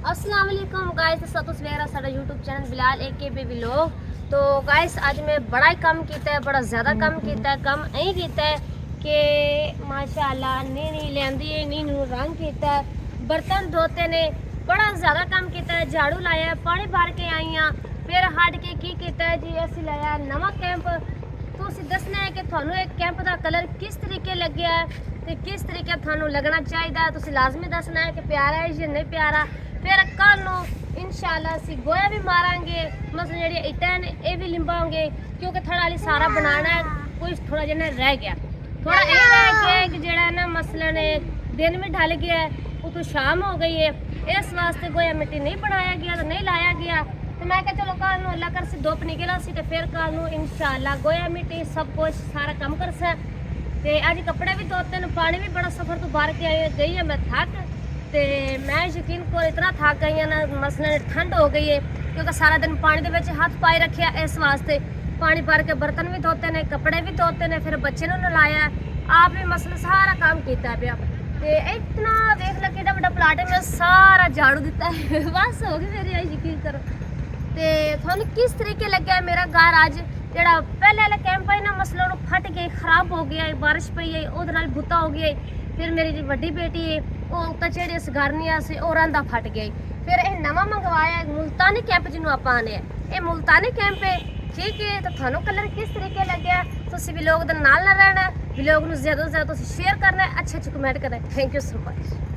अस्सलाम वालेकुम गाइस, तुस वेख रहे साडा YouTube channel Bilal AKB vlog. तो गाइस आज मैं बड़ा ही कम कीता है, बड़ा ज़्यादा कम कीता है। कम यही कीता है कि माशाअल्लाह नी लेंदी है, नी नू रंग कीता है, बर्तन धोते ने, बड़ा ज़्यादा कम कीता है। झाड़ू लाया, पानी भर के आई हाँ, फिर हट के की कीता है जी, असीं लाया नवा कैंप। तुसीं दसना है कि थानू एक कैंप का कलर किस तरीके लग्या है ते किस तरीके थानू लगना चाहिए। तुसीं लाजमी दसना है कि प्यारा है या नहीं प्यारा। फिर कल नू इंशाअल्लाह असीं गोया भी मारांगे, मतलब जिहड़ी इट्टां ने ये भी लिंबांगे, क्योंकि थोड़ा हाली सारा बनाना है, कोई थोड़ा जिहा रह गया, थोड़ा ये रह गया कि जिहड़ा ना मसलन दिन भी ढल गया है, उतों शाम हो गई है, इस वास्ते गोया मिट्टी नहीं बनाया गया तो नहीं लाया गया। तो मैं कहा चलो कल नू अल्लाह कर सी धुप निकला सी ते फिर कल नू इंशाअल्लाह गोया मिट्टी सब कुछ सारा काम कर सा। ते अज कपड़े भी धोते हैं, पानी भी बड़ा सफ़र तो भर के आई गई है मैं थक। तो मैं यकीन को इतना थक गई ना, मसलन ठंड हो गई है क्योंकि सारा दिन पानी के विच हाथ पाई रखे, इस वास्ते पानी भर के बर्तन भी धोते हैं, कपड़े भी धोते हैं, फिर बच्चे ने नलाया, आप भी मसलन सारा काम किया पाया। तो इतना देख लो कि बड़ा प्लाट है, मैं सारा झाड़ू दिता है बस हो गई मेरी, आज यकीन करो। तो थानू किस तरीके लगे है मेरा घर अज जोड़ा पहले वाला कैंप है ना, मसलन फट गए, खराब हो गया है, बारिश पई है, वो बुता हो गया है। फिर मेरी जी वड्डी बेटी है वो उत्ता चढ़ी इस घर नहीं आसी और रंदा फट गई। फिर यह नवा मंगवाया मुल्तानी कैंप जिन्होंने आप आने, ये मुल्तानी कैंप है, ठीक है। तो थानू कलर किस तरीके लगे, तुम भी लोग नाल ना रहना, भी लोग ज़्यादा से ज़्यादा शेयर करना है, अच्छे कमेंट करना है। Thank you so much.